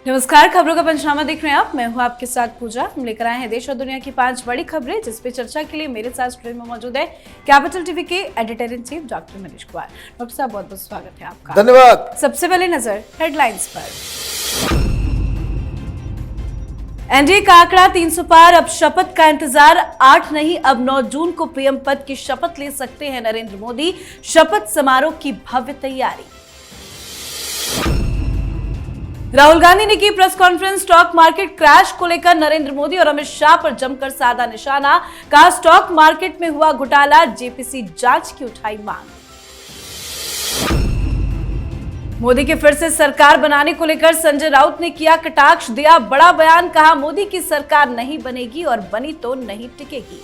नमस्कार, खबरों का पंचनामा देख रहे हैं आप। मैं हूं आपके साथ पूजा। हम लेकर आए हैं देश और दुनिया की 5 बड़ी खबरें, जिस पे चर्चा के लिए मेरे साथ स्टूडियो में मौजूद है कैपिटल टीवी के editor in chief doctor Manish Kumar. Doctor साहब, बहुत बहुत स्वागत है आपका। धन्यवाद। सबसे पहले नजर हेडलाइंस पर। एनडीए का आंकड़ा 300 पार, अब शपथ का इंतजार। 8 नहीं, अब 9 जून को पीएम पद की शपथ ले सकते हैं नरेंद्र मोदी। शपथ समारोह की भव्य तैयारी। राहुल गांधी ने की press conference. Stock market crash को लेकर नरेंद्र मोदी और अमित शाह पर जमकर साधा निशाना। कहा, स्टॉक मार्केट में हुआ घोटाला, जेपीसी जांच की उठाई मांग। मोदी के फिर से सरकार बनाने को लेकर संजय राउत ने किया कटाक्ष, दिया बड़ा बयान। कहा, मोदी की सरकार नहीं बनेगी और बनी तो नहीं टिकेगी।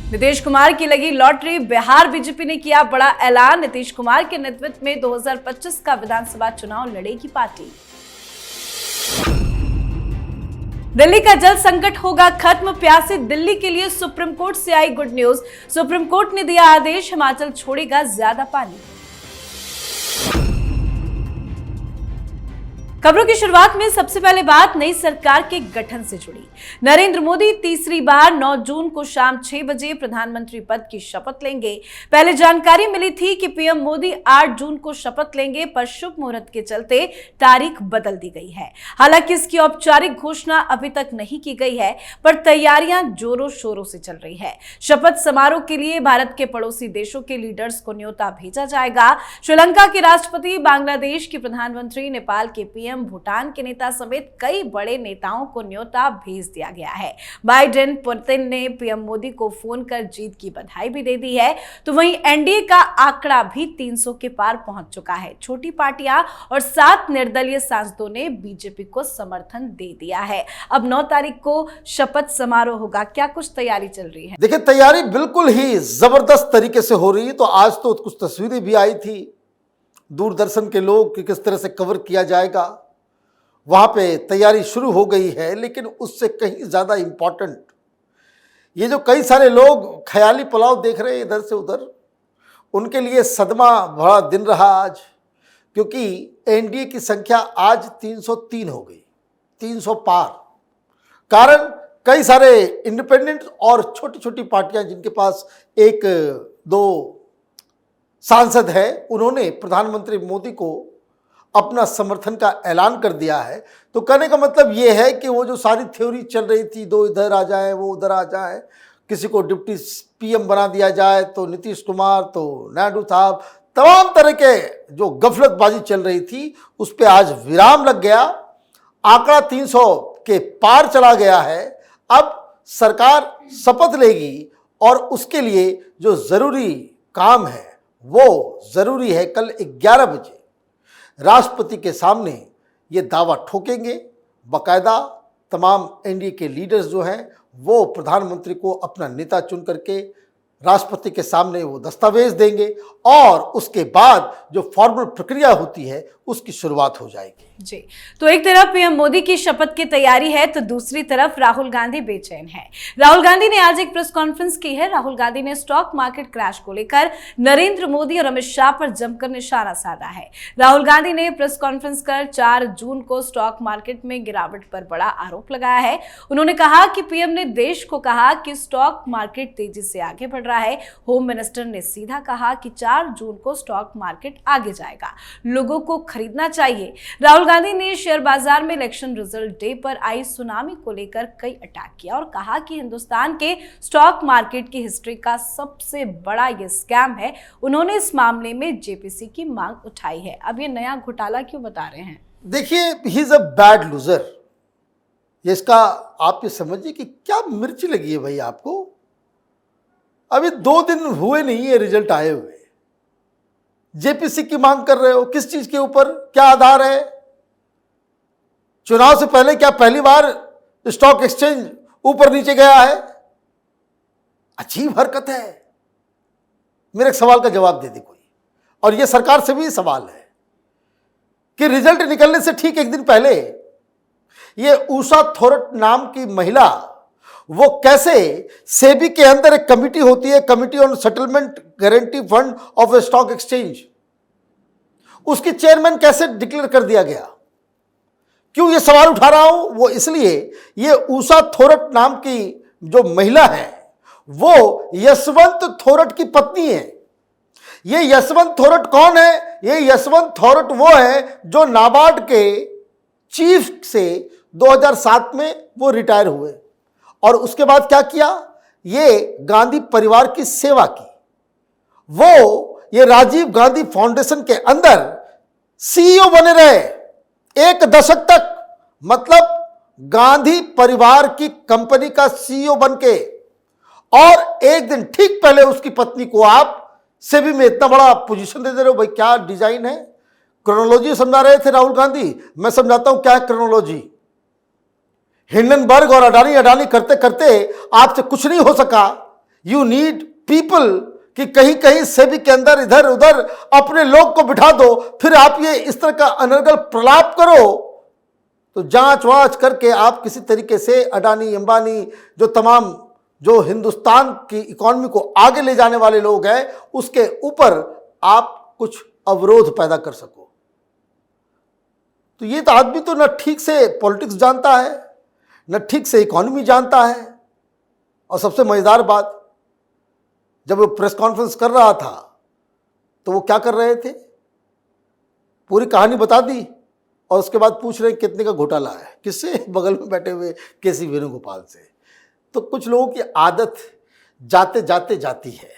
नीतीश कुमार की लगी लॉटरी, बिहार बीजेपी ने किया बड़ा ऐलान। नीतीश कुमार के नेतृत्व में 2025 का विधानसभा चुनाव लड़ेगी पार्टी। दिल्ली का जल संकट होगा खत्म, प्यासी दिल्ली के लिए सुप्रीम कोर्ट से आई गुड न्यूज। सुप्रीम कोर्ट ने दिया आदेश, हिमाचल छोड़ेगा ज्यादा पानी। खबरों की शुरुआत में सबसे पहले बात नई सरकार के गठन से जुड़ी। नरेंद्र मोदी तीसरी बार 9 जून को शाम 6 बजे प्रधानमंत्री पद की शपथ लेंगे। पहले जानकारी मिली थी कि पीएम मोदी 8 जून को शपथ लेंगे, पर शुभ मुहूर्त के चलते तारीख बदल दी गई है। हालांकि इसकी औपचारिक घोषणा अभी तक नहीं की गई है, पर तैयारियां जोरों शोरों से चल रही है। शपथ समारोह के लिए भारत के पड़ोसी देशों के लीडर्स को न्योता भेजा जाएगा। श्रीलंका के राष्ट्रपति, बांग्लादेश के प्रधानमंत्री, नेपाल के पीएम, भूटान के नेता समेत कई बड़े नेताओं को न्योता भेज दिया गया है। बाइडेन, पुतिन ने पीएम मोदी को फोन कर जीत की बधाई भी दे दी है। तो वहीं एनडीए का आंकड़ा भी 300 के पार पहुंच चुका है। छोटी पार्टियां और 7 निर्दलीय सांसदों ने बीजेपी को समर्थन दे दिया है। अब 9 तारीख को शपथ समारोह होगा। क्या कुछ तैयारी चल रही है? देखिए, तैयारी बिल्कुल ही जबरदस्त तरीके से हो रही है। तो आज तो कुछ तस्वीरें भी आई थी दूरदर्शन के लोग कि किस तरह से कवर किया जाएगा। वहां पे तैयारी शुरू हो गई है, लेकिन उससे कहीं ज्यादा इंपॉर्टेंट ये जो कई सारे लोग ख्याली पुलाव देख रहे हैं इधर से उधर, उनके लिए सदमा भरा दिन रहा आज, क्योंकि एनडीए की संख्या आज 303 हो गई, 300 पार। कारण कई सारे इंडिपेंडेंट और छोटी छोटी पार्टियां जिनके पास 1-2 सांसद हैं, उन्होंने प्रधानमंत्री मोदी को अपना समर्थन का ऐलान कर दिया है। तो कहने का मतलब ये है कि वो जो सारी थ्योरी चल रही थी, 2 इधर आ जाए, वो उधर आ जाए, किसी को डिप्टी पीएम बना दिया जाए, तो नीतीश कुमार, तो नायडू साहब, तमाम तरह के जो गफलतबाजी चल रही थी, उस पर आज विराम लग गया। आंकड़ा 300 के पार चला गया है। अब सरकार शपथ लेगी और उसके लिए जो जरूरी काम है वो जरूरी है। कल 11 बजे राष्ट्रपति के सामने ये दावा ठोकेंगे। बाकायदा तमाम एनडीए के लीडर्स जो हैं वो प्रधानमंत्री को अपना नेता चुन करके राष्ट्रपति के सामने वो दस्तावेज देंगे और उसके बाद जो फॉर्मल प्रक्रिया होती है उसकी शुरुआत हो जाएगी। जी, तो एक तरफ पीएम मोदी की शपथ की तैयारी है, तो दूसरी तरफ राहुल गांधी बेचैन है। राहुल गांधी ने आज एक प्रेस कॉन्फ्रेंस की है। राहुल गांधी ने स्टॉक मार्केट क्रैश को लेकर नरेंद्र मोदी और अमित शाह पर जमकर निशाना साधा है। राहुल गांधी ने प्रेस कॉन्फ्रेंस कर 4 जून को स्टॉक मार्केट में गिरावट पर बड़ा आरोप लगाया है। उन्होंने कहा कि पीएम ने देश को कहा कि स्टॉक मार्केट तेजी से आगे बढ़ रहा है। होम मिनिस्टर ने सीधा कहा कि 4 जून को स्टॉक मार्केट आगे जाएगा, लोगों को खरीदना चाहिए। राहुल गांधी ने शेयर बाजार में इलेक्शन रिजल्ट डे पर आई सुनामी को लेकर कई अटैक किया और कहा कि हिंदुस्तान के स्टॉक मार्केट की हिस्ट्री का सबसे बड़ा ये स्कैम है। उन्होंने इस मामले में जेपीसी की मांग उठाई है। अब ये नया घोटाला क्यों बता रहे हैं? देखिए, he is a bad loser. इसका आप ये समझिए कि क्या मिर्ची लगी है भाई आपको। अभी 2 दिन हुए नहीं है रिजल्ट आए हुए, जेपीसी की मांग कर रहे हो। किस चीज के ऊपर, क्या आधार है? चुनाव से पहले क्या पहली बार स्टॉक एक्सचेंज ऊपर नीचे गया है? अजीब हरकत है। मेरे एक सवाल का जवाब दे दे कोई। और यह सरकार से भी सवाल है कि रिजल्ट निकलने से ठीक 1 दिन पहले ये उषा थोरट नाम की महिला, वो कैसे सेबी के अंदर एक कमिटी होती है, committee on settlement guarantee fund of A stock exchange, उसकी चेयरमैन कैसे डिक्लेयर कर दिया गया? क्यों ये सवाल उठा रहा हूं? वो इसलिए, ये उषा थोरट नाम की जो महिला है वो यशवंत थोरट की पत्नी है। ये यशवंत थोरट कौन है? ये यशवंत थोरट वो है जो नाबार्ड के चीफ से 2007 में वो रिटायर हुए और उसके बाद क्या किया? ये गांधी परिवार की सेवा की। वो ये राजीव गांधी फाउंडेशन के अंदर सीईओ बने रहे 1 दशक तक, मतलब गांधी परिवार की कंपनी का सीईओ बनके। और एक दिन ठीक पहले उसकी पत्नी को आप सेबी में इतना बड़ा पोजीशन दे रहे हो। भाई क्या डिजाइन है? क्रोनोलॉजी समझा रहे थे राहुल गांधी, मैं समझाता हूं क्या है क्रोनोलॉजी। हिंडनबर्ग और अडानी अडानी करते करते आपसे कुछ नहीं हो सका। यू नीड पीपल कि कहीं कहीं सेबी के अंदर इधर उधर अपने लोग को बिठा दो, फिर आप ये इस तरह का अनर्गल प्रलाप करो। तो जांच वांच करके आप किसी तरीके से अडानी अंबानी जो हिंदुस्तान की इकोनॉमी को आगे ले जाने वाले लोग हैं उसके ऊपर आप कुछ अवरोध पैदा कर सको। तो ये तो आदमी तो न ठीक से पॉलिटिक्स जानता है, न ठीक से इकोनॉमी जानता है। और सबसे मजेदार बात, जब वो प्रेस कॉन्फ्रेंस कर रहा था तो वो क्या कर रहे थे? पूरी कहानी बता दी और उसके बाद पूछ रहे कितने का घोटाला है। किससे? बगल में बैठे हुए केसी वेणुगोपाल से। तो कुछ लोगों की आदत जाते जाते जाती है,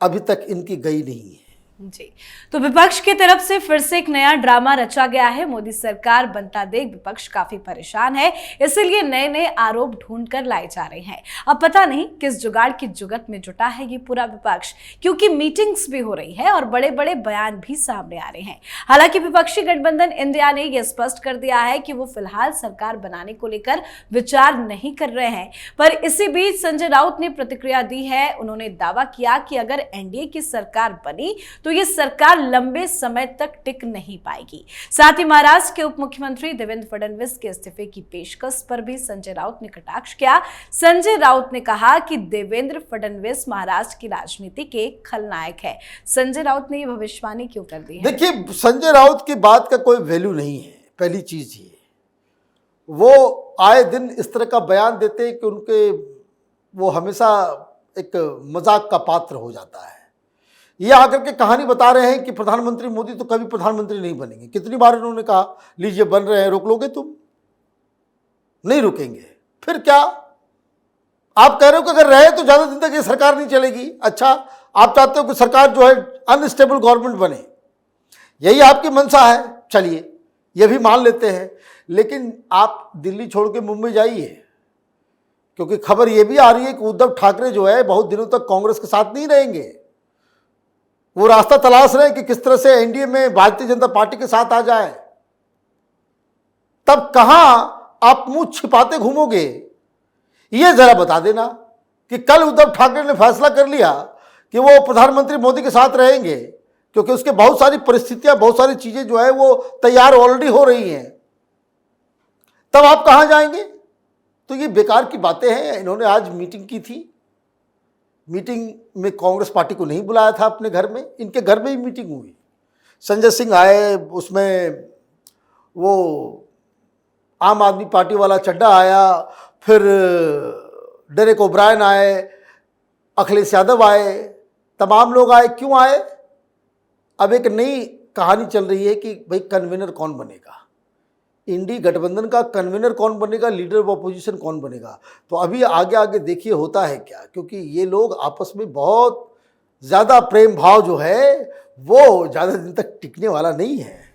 अभी तक इनकी गई नहीं है। जी, तो विपक्ष की तरफ से फिर से एक नया ड्रामा रचा गया है। मोदी सरकार बनता देख विपक्ष काफी परेशान है, इसीलिए नए नए आरोप ढूंढ कर लाए जा रहे हैं। अब पता नहीं किस जुगाड़ की जुगत में जुटा है ये पूरा विपक्ष, क्योंकि मीटिंग्स भी हो रही है और बड़े बड़े बयान भी सामने आ रहे हैं। हालांकि विपक्षी गठबंधन इंडिया ने यह स्पष्ट कर दिया है कि वो फिलहाल सरकार बनाने को लेकर विचार नहीं कर रहे हैं। पर इसी बीच संजय राउत ने प्रतिक्रिया दी है। उन्होंने दावा किया कि अगर एनडीए की सरकार बनी तो ये सरकार लंबे समय तक टिक नहीं पाएगी। साथ ही महाराष्ट्र के उप मुख्यमंत्री देवेंद्र फडणवीस के इस्तीफे की पेशकश पर भी संजय राउत ने कटाक्ष किया। संजय राउत ने कहा कि देवेंद्र फडणवीस महाराष्ट्र की राजनीति के खलनायक है। संजय राउत ने यह भविष्यवाणी क्यों कर दी है? देखिए, संजय राउत की बात का कोई वैल्यू नहीं है। पहली चीज ये, वो आए दिन इस तरह का बयान देते हैं कि वो हमेशा एक मजाक का पात्र हो जाता है। ये आकर के कहानी बता रहे हैं कि प्रधानमंत्री मोदी तो कभी प्रधानमंत्री नहीं बनेंगे। कितनी बार इन्होंने कहा लीजिए बन रहे हैं, रोक लोगे तुम? नहीं रुकेंगे। फिर क्या आप कह रहे हो कि अगर रहे तो ज्यादा दिन तक ये सरकार नहीं चलेगी? अच्छा, आप चाहते हो कि सरकार जो है अनस्टेबल गवर्नमेंट बने, यही आपकी मंशा है। चलिए ये भी मान लेते हैं, लेकिन आप दिल्ली छोड़ के मुंबई जाइए, क्योंकि खबर ये भी आ रही है कि उद्धव ठाकरे जो है बहुत दिनों तक कांग्रेस के साथ नहीं रहेंगे। वो रास्ता तलाश रहे हैं कि किस तरह से एनडीए में भारतीय जनता पार्टी के साथ आ जाए। तब कहां आप मुंह छिपाते घूमोगे? ये जरा बता देना कि कल उद्धव ठाकरे ने फैसला कर लिया कि वो प्रधानमंत्री मोदी के साथ रहेंगे, क्योंकि उसके बहुत सारी परिस्थितियां, बहुत सारी चीजें जो है वो तैयार ऑलरेडी हो रही हैं। तब आप कहां जाएंगे? तो ये बेकार की बातें हैं। इन्होंने आज मीटिंग की थी, मीटिंग में कांग्रेस पार्टी को नहीं बुलाया था अपने घर में, इनके घर में ही मीटिंग हुई। संजय सिंह आए, उसमें वो आम आदमी पार्टी वाला चड्डा आया, फिर डेरेक ओब्रायन आए, अखिलेश यादव आए, तमाम लोग आए। क्यों आए? अब एक नई कहानी चल रही है कि भाई कन्वीनर कौन बनेगा, इंडी गठबंधन का कन्वीनर कौन बनेगा, लीडर ऑफ अपोजिशन कौन बनेगा। तो अभी आगे आगे देखिए होता है क्या, क्योंकि ये लोग आपस में बहुत ज़्यादा प्रेम भाव जो है वो ज़्यादा दिन तक टिकने वाला नहीं है।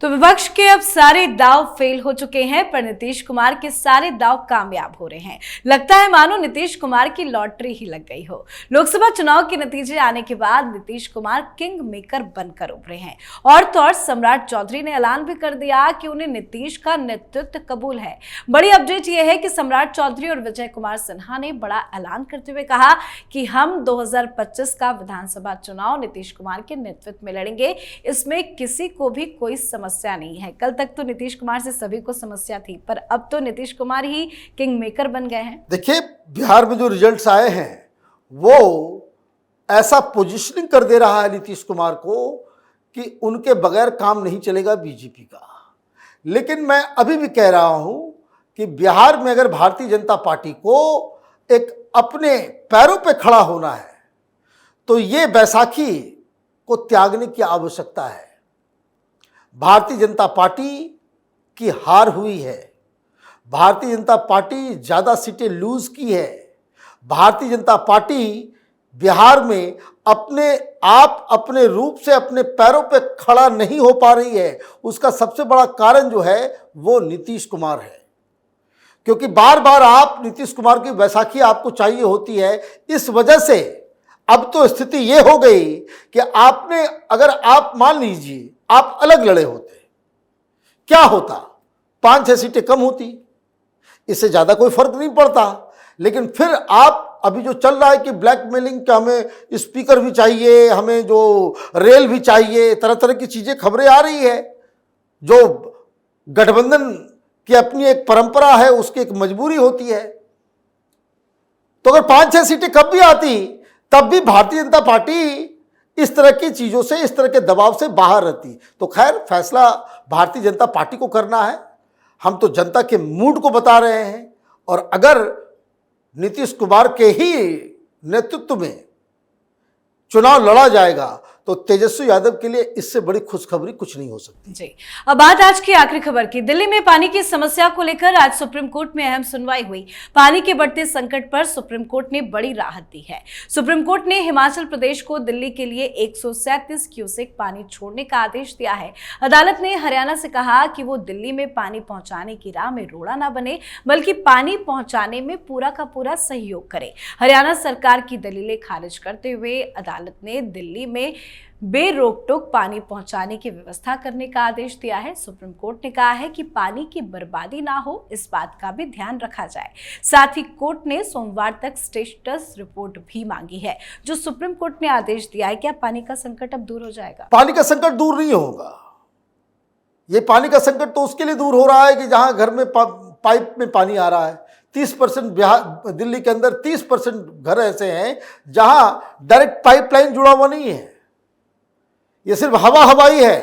तो विपक्ष के अब सारे दाव फेल हो चुके हैं, पर नीतीश कुमार के सारे दाव कामयाब हो रहे हैं। लगता है मानो नीतीश कुमार की लॉटरी ही लग गई हो। लोकसभा चुनाव के नतीजे आने के बाद नीतीश कुमार किंग मेकर बनकर उभरे हैं। और तो और सम्राट चौधरी ने ऐलान भी कर दिया कि उन्हें नीतीश का नेतृत्व कबूल है। बड़ी अपडेट यह है कि सम्राट चौधरी और विजय कुमार सिन्हा ने बड़ा ऐलान करते हुए कहा कि हम 2025 का विधानसभा चुनाव नीतीश कुमार के नेतृत्व में लड़ेंगे। इसमें किसी को भी कोई समस्या नहीं है। कल तक तो नीतीश कुमार से सभी को समस्या थी, पर अब तो नीतीश कुमार ही किंग मेकर बन गए हैं। देखिए, बिहार में जो रिजल्ट्स आए हैं वो ऐसा पोजीशनिंग कर दे रहा है नीतीश कुमार को कि उनके बगैर काम नहीं चलेगा बीजेपी का। लेकिन मैं अभी भी कह रहा हूं कि बिहार में अगर भारतीय जनता पार्टी को एक अपने पैरों पे खड़ा होना है तो ये बैसाखी को त्यागने की आवश्यकता है। भारतीय जनता पार्टी की हार हुई है, भारतीय जनता पार्टी ज़्यादा सीटें लूज की है, भारतीय जनता पार्टी बिहार में अपने रूप से अपने पैरों पे खड़ा नहीं हो पा रही है। उसका सबसे बड़ा कारण जो है वो नीतीश कुमार है, क्योंकि बार बार आप नीतीश कुमार की बैसाखी आपको चाहिए होती है। इस वजह से अब तो स्थिति ये हो गई कि अगर आप मान लीजिए आप अलग लड़े होते, क्या होता? 5-6 सीटें कम होती, इससे ज़्यादा कोई फर्क नहीं पड़ता। लेकिन फिर आप अभी जो चल रहा है कि ब्लैकमेलिंग का हमें स्पीकर भी चाहिए, हमें जो रेल भी चाहिए, तरह तरह की चीज़ें खबरें आ रही है। जो गठबंधन की अपनी एक परंपरा है, उसकी एक मजबूरी होती है। तो अगर 5-6 सीटें कम भी आती तब भी भारतीय जनता पार्टी इस तरह की चीज़ों से, इस तरह के दबाव से बाहर रहती। तो खैर, फैसला भारतीय जनता पार्टी को करना है। हम तो जनता के मूड को बता रहे हैं, और अगर नीतीश कुमार के ही नेतृत्व में चुनाव लड़ा जाएगा तो तेजस्वी यादव के लिए इससे बड़ी खुशखबरी कुछ नहीं हो सकती। जी, अब बात आज की आखिरी खबर की। दिल्ली में पानी की समस्या को लेकर आज सुप्रीम कोर्ट में अहम सुनवाई हुई। पानी के बढ़ते संकट पर सुप्रीम कोर्ट ने बड़ी राहत दी है। सुप्रीम कोर्ट ने हिमाचल प्रदेश को दिल्ली के लिए 137 क्यूसेक पानी छोड़ने का आदेश दिया है। अदालत ने हरियाणा से कहा कि वो दिल्ली में पानी पहुंचाने की राह में रोड़ा ना बने, बल्कि पानी पहुंचाने में पूरा का पूरा सहयोग करे। हरियाणा सरकार की दलीलें खारिज करते हुए अदालत ने दिल्ली में बेरोक टोक पानी पहुंचाने की व्यवस्था करने का आदेश दिया है। सुप्रीम कोर्ट ने कहा है कि पानी की बर्बादी ना हो, इस बात का भी ध्यान रखा जाए। साथ ही कोर्ट ने सोमवार तक स्टेटस रिपोर्ट भी मांगी है। जो सुप्रीम कोर्ट ने आदेश दिया है, क्या पानी का संकट अब दूर हो जाएगा? पानी का संकट दूर नहीं होगा। ये पानी का संकट तो उसके लिए दूर हो रहा है कि जहां घर में पाइप में पानी आ रहा है। 30% दिल्ली के अंदर 30% घर ऐसे हैं जहां डायरेक्ट पाइपलाइन जुड़ा हुआ नहीं है, ये सिर्फ हवाई है।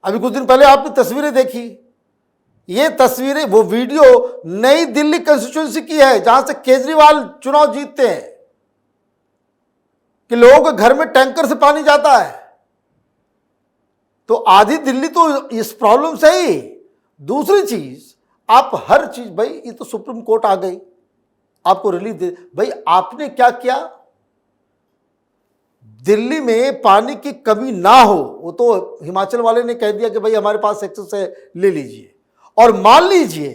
अभी कुछ दिन पहले आपने तस्वीरें देखी, ये तस्वीरें, वो वीडियो नई दिल्ली कंस्टिट्यूएंसी की है जहां से केजरीवाल चुनाव जीतते हैं, कि लोगों के घर में टैंकर से पानी जाता है। तो आधी दिल्ली तो इस प्रॉब्लम से ही। दूसरी चीज, आप हर चीज, भाई ये तो सुप्रीम कोर्ट आ गई, आपको रिलीफ दे, भाई आपने क्या किया? दिल्ली में पानी की कमी ना हो, वो तो हिमाचल वाले ने कह दिया कि भाई हमारे पास एक्सेस है, ले लीजिए। और मान लीजिए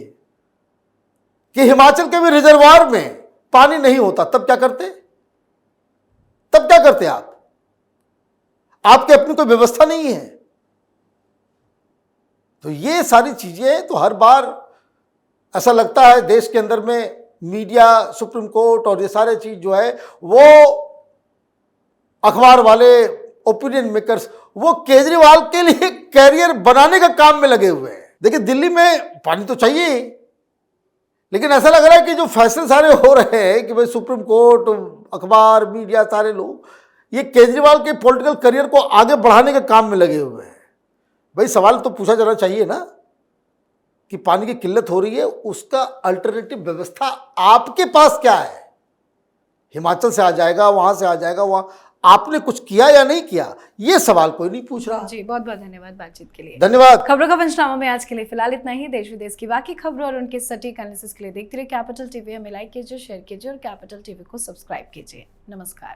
कि हिमाचल के भी रिजर्वायर में पानी नहीं होता, तब क्या करते? तब क्या करते आप? आपकी अपनी कोई व्यवस्था नहीं है। तो ये सारी चीजें तो हर बार ऐसा लगता है देश के अंदर में मीडिया, सुप्रीम कोर्ट और ये सारे चीज जो है, वो अखबार वाले, ओपिनियन मेकर्स, वो केजरीवाल के लिए कैरियर बनाने का काम में लगे हुए हैं। देखिए, दिल्ली में पानी तो चाहिए, लेकिन ऐसा लग रहा है कि जो फैसले सारे हो रहे हैं कि भाई सुप्रीम कोर्ट, अखबार, मीडिया, सारे लोग ये केजरीवाल के पॉलिटिकल करियर को आगे बढ़ाने के काम में लगे हुए हैं। भाई सवाल तो पूछा जाना चाहिए ना कि पानी की किल्लत हो रही है, उसका अल्टरनेटिव व्यवस्था आपके पास क्या है? हिमाचल से आ जाएगा, वहां से आ जाएगा, वहां आपने कुछ किया या नहीं किया, ये सवाल कोई नहीं पूछ रहा। जी, बहुत बहुत धन्यवाद बातचीत के लिए। धन्यवाद। खबरों का पंचनामा में आज के लिए फिलहाल इतना ही। देश विदेश की बाकी खबरों और उनके सटीक एनालिसिस के लिए देखते रहिए कैपिटल टीवी। हमें लाइक कीजिए, शेयर कीजिए और कैपिटल टीवी को सब्सक्राइब कीजिए। नमस्कार।